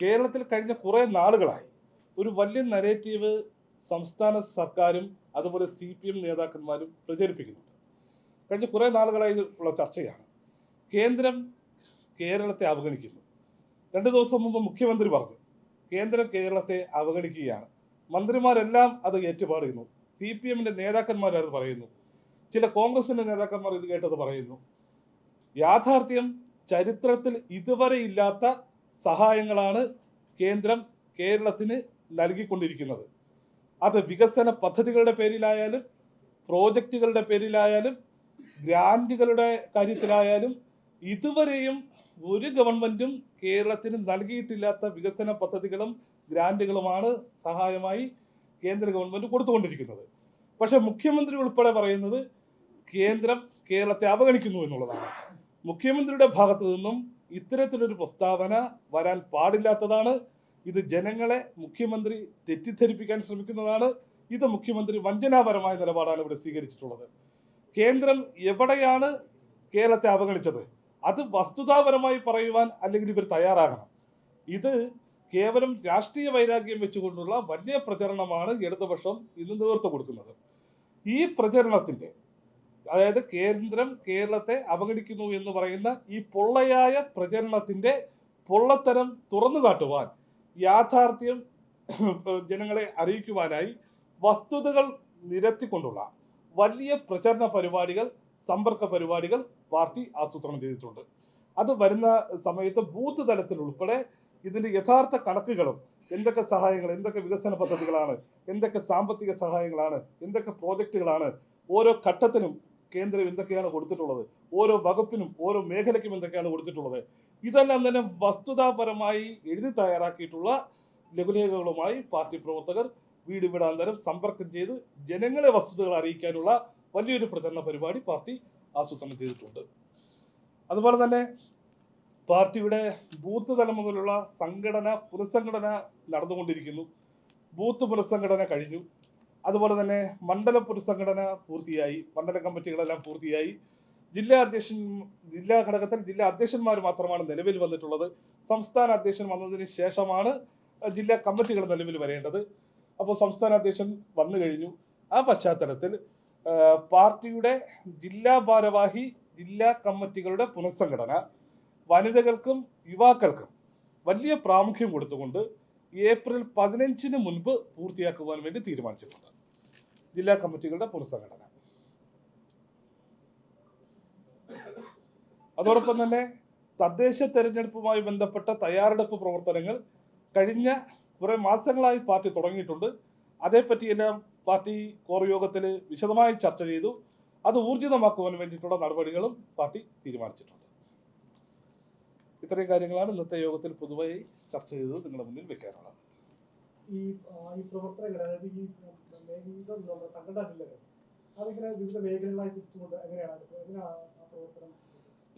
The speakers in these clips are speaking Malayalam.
കേരളത്തിൽ കഴിഞ്ഞ കുറേ നാളുകളായി ഒരു വലിയ നരേറ്റീവ് സംസ്ഥാന സർക്കാരും അതുപോലെ CPM നേതാക്കന്മാരും പ്രചരിപ്പിക്കുന്നുണ്ട്. കഴിഞ്ഞ കുറേ നാളുകളായി ഉള്ള ചർച്ചയാണ്. കേന്ദ്രം കേരളത്തെ അവഗണിക്കുന്നു. 2 ദിവസം മുമ്പ് മുഖ്യമന്ത്രി പറഞ്ഞു കേന്ദ്രം കേരളത്തെ അവഗണിക്കുകയാണ്. മന്ത്രിമാരെല്ലാം അത് ഏറ്റുപാടുന്നു. CPMന്റെ നേതാക്കന്മാർ അത് പറയുന്നു. ചില കോൺഗ്രസിന്റെ നേതാക്കന്മാർ ഇത് കേട്ടത് പറയുന്നു. യാഥാർത്ഥ്യം ചരിത്രത്തിൽ ഇതുവരെ ഇല്ലാത്ത സഹായങ്ങളാണ് കേന്ദ്രം കേരളത്തിന് നൽകിക്കൊണ്ടിരിക്കുന്നത്. അത് വികസന പദ്ധതികളുടെ പേരിലായാലും പ്രോജക്റ്റുകളുടെ പേരിലായാലും ഗ്രാൻറ്റുകളുടെ കാര്യത്തിലായാലും ഇതുവരെയും ഒരു ഗവൺമെന്റും കേരളത്തിന് നൽകിയിട്ടില്ലാത്ത വികസന പദ്ധതികളും ഗ്രാൻറ്റുകളുമാണ് സഹായമായി കേന്ദ്ര ഗവൺമെന്റ് കൊടുത്തുകൊണ്ടിരിക്കുന്നത്. പക്ഷെ മുഖ്യമന്ത്രി ഉൾപ്പെടെ പറയുന്നത് കേന്ദ്രം കേരളത്തെ അവഗണിക്കുന്നു എന്നുള്ളതാണ്. മുഖ്യമന്ത്രിയുടെ ഭാഗത്തു നിന്നും ഇത്തരത്തിലൊരു പ്രസ്താവന വരാൻ പാടില്ലാത്തതാണ്. ഇത് ജനങ്ങളെ മുഖ്യമന്ത്രി തെറ്റിദ്ധരിപ്പിക്കാൻ ശ്രമിക്കുന്നതാണ്. ഇത് മുഖ്യമന്ത്രി വഞ്ചനാപരമായ നിലപാടാണ് ഇവിടെ സ്വീകരിച്ചിട്ടുള്ളത്. കേന്ദ്രം എവിടെയാണ് കേരളത്തെ അവഗണിച്ചത് അത് വസ്തുതാപരമായി പറയുവാൻ അല്ലെങ്കിൽ ഇവർ തയ്യാറാകണം. ഇത് കേവലം രാഷ്ട്രീയ വൈരാഗ്യം വെച്ചുകൊണ്ടുള്ള വലിയ പ്രചരണമാണ് ഇടതുപക്ഷം ഇന്ന് നേതൃത്വം കൊടുക്കുന്നത്. ഈ പ്രചരണത്തിന്റെ, അതായത് കേന്ദ്രം കേരളത്തെ അവഗണിക്കുന്നു എന്ന് പറയുന്ന ഈ പൊള്ളയായ പ്രചരണത്തിന്റെ പൊള്ളത്തരം തുറന്നു കാട്ടുവാൻ, യാഥാർത്ഥ്യം ജനങ്ങളെ അറിയിക്കുവാനായി വസ്തുതകൾ നിരത്തിക്കൊണ്ടുള്ള വലിയ പ്രചരണ പരിപാടികൾ, സമ്പർക്ക പരിപാടികൾ പാർട്ടി ആസൂത്രണം ചെയ്തിട്ടുണ്ട്. അത് വരുന്ന സമയത്ത് ബൂത്ത് തലത്തിൽ ഉൾപ്പെടെ ഇതിന്റെ യഥാർത്ഥ കണക്കുകളും, എന്തൊക്കെ സഹായങ്ങൾ, എന്തൊക്കെ വികസന പദ്ധതികളാണ്, എന്തൊക്കെ സാമ്പത്തിക സഹായങ്ങളാണ്, എന്തൊക്കെ പ്രോജക്റ്റുകളാണ്, ഓരോ ഘട്ടത്തിനും കേന്ദ്രം എന്തൊക്കെയാണ് കൊടുത്തിട്ടുള്ളത്, ഓരോ വകുപ്പിനും ഓരോ മേഖലയ്ക്കും എന്തൊക്കെയാണ് കൊടുത്തിട്ടുള്ളത്, ഇതെല്ലാം തന്നെ വസ്തുതാപരമായി എഴുതി തയ്യാറാക്കിയിട്ടുള്ള ലഘുലേഖകളുമായി പാർട്ടി പ്രവർത്തകർ വീട് വീടാന്തരം സമ്പർക്കം ചെയ്ത് ജനങ്ങളെ വസ്തുതകൾ അറിയിക്കാനുള്ള വലിയൊരു പ്രചരണ പരിപാടി പാർട്ടി ആസൂത്രണം ചെയ്തിട്ടുണ്ട്. അതുപോലെ തന്നെ പാർട്ടിയുടെ ബൂത്ത് തലം മുതലുള്ള പുനഃസംഘടന നടന്നുകൊണ്ടിരിക്കുന്നു. ബൂത്ത് പുനഃസംഘടന കഴിഞ്ഞു. അതുപോലെ തന്നെ മണ്ഡല പുനഃസംഘടന പൂർത്തിയായി. മണ്ഡല കമ്മിറ്റികളെല്ലാം പൂർത്തിയായി. ജില്ലാ ഘടകത്തിൽ ജില്ലാ അധ്യക്ഷന്മാർ മാത്രമാണ് നിലവിൽ വന്നിട്ടുള്ളത്. സംസ്ഥാന അധ്യക്ഷൻ വന്നതിന് ശേഷമാണ് ജില്ലാ കമ്മിറ്റികൾ നിലവിൽ വരേണ്ടത്. അപ്പോൾ സംസ്ഥാന അധ്യക്ഷൻ വന്നു കഴിഞ്ഞു. ആ പശ്ചാത്തലത്തിൽ പാർട്ടിയുടെ ജില്ലാ ഭാരവാഹി ജില്ലാ കമ്മിറ്റികളുടെ പുനഃസംഘടന വനിതകൾക്കും യുവാക്കൾക്കും വലിയ പ്രാമുഖ്യം കൊടുത്തുകൊണ്ട് ഏപ്രിൽ 15 മുൻപ് പൂർത്തിയാക്കുവാൻ വേണ്ടി തീരുമാനിച്ചിട്ടുണ്ട്. ജില്ലാ കമ്മിറ്റികളുടെ പുനഃസംഘടന. അതോടൊപ്പം തന്നെ തദ്ദേശ തെരഞ്ഞെടുപ്പുമായി ബന്ധപ്പെട്ട തയ്യാറെടുപ്പ് പ്രവർത്തനങ്ങൾ കഴിഞ്ഞ കുറെ മാസങ്ങളായി പാർട്ടി തുടങ്ങിയിട്ടുണ്ട്. അതേപ്പറ്റിയെല്ലാം പാർട്ടി കോർ യോഗത്തിൽ വിശദമായി ചർച്ച ചെയ്തു. അത് ഊർജിതമാക്കുവാൻ വേണ്ടിയിട്ടുള്ള നടപടികളും പാർട്ടി തീരുമാനിച്ചിട്ടുണ്ട്. ഇത്രയും കാര്യങ്ങളാണ് ഇന്നത്തെ യോഗത്തിൽ പൊതുവായി ചർച്ച ചെയ്തത് നിങ്ങളുടെ മുന്നിൽ വെക്കാനുള്ളത്. ഈ പ്രവർത്തനങ്ങൾ, അതായത് ഈ സംഘടനാ ജില്ലകൾ, അതിങ്ങനെ വിവിധ മേഖലകളായി തിരിച്ചുകൊണ്ട് എങ്ങനെയാണ് പ്രവർത്തനം?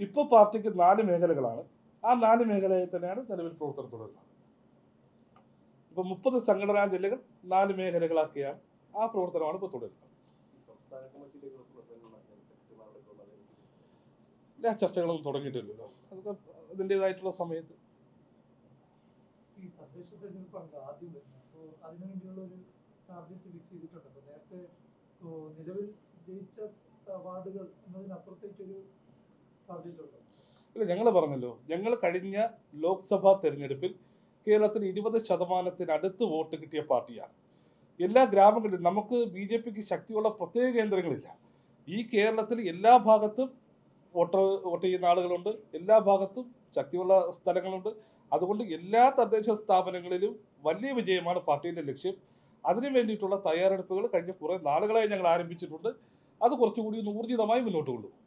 ഇപ്പോൾ പാർട്ടിക്ക് 4 മേഖലകളാണ്. ആ 4 മേഖലയിൽ തന്നെയാണ് നിലവിൽ പ്രവർത്തനം തുടരുന്നത്. ഇപ്പൊ 30 സംഘടനാ ജില്ലകൾ 4 മേഖലകളാക്കിയാണ് ആ പ്രവർത്തനമാണ് ഇപ്പോൾ തുടരുന്നത്. എല്ലാ ചർച്ചകളൊന്നും തുടങ്ങിയിട്ടില്ലല്ലോ. അതൊക്കെ അതിൻ്റെതായിട്ടുള്ള സമയത്ത്. ഈ തദ്ദേശ തെരഞ്ഞെടുപ്പാണ് ആദ്യം വരുന്നത്. അപ്പോൾ അതിനുവേണ്ടിയുള്ള ഒരു ടാർഗറ്റ് ഫിക്സ് ചെയ്തിട്ടുണ്ട്. അപ്പോൾ നേരത്തെ നിലവിൽ ജയിച്ച വാർഡുകൾ എന്നതിനപ്പുറത്തേക്കൊരു ടാർഗറ്റ് ഉണ്ട്. ഇല്ല, ഞങ്ങൾ പറഞ്ഞല്ലോ, ഞങ്ങൾ കഴിഞ്ഞ ലോക്സഭാ തെരഞ്ഞെടുപ്പിൽ കേരളത്തിൽ 20% വോട്ട് കിട്ടിയ പാർട്ടിയാണ്. എല്ലാ ഗ്രാമങ്ങളിലും നമുക്ക് BJPക്ക് ശക്തിയുള്ള പ്രത്യേക കേന്ദ്രങ്ങളില്ല. ഈ കേരളത്തിൽ എല്ലാ ഭാഗത്തും വോട്ട് ചെയ്യുന്ന ആളുകളുണ്ട്, എല്ലാ ഭാഗത്തും ശക്തിയുള്ള സ്ഥലങ്ങളുണ്ട്. അതുകൊണ്ട് എല്ലാ തദ്ദേശ സ്ഥാപനങ്ങളിലും വലിയ വിജയമാണ് പാർട്ടിയുടെ ലക്ഷ്യം. അതിനു വേണ്ടിയിട്ടുള്ള തയ്യാറെടുപ്പുകൾ കഴിഞ്ഞ കുറേ നാളുകളായി ഞങ്ങൾ ആരംഭിച്ചിട്ടുണ്ട്. അത് കുറച്ചുകൂടി ഊർജിതമായി മുന്നോട്ട് കൊണ്ടുപോകും.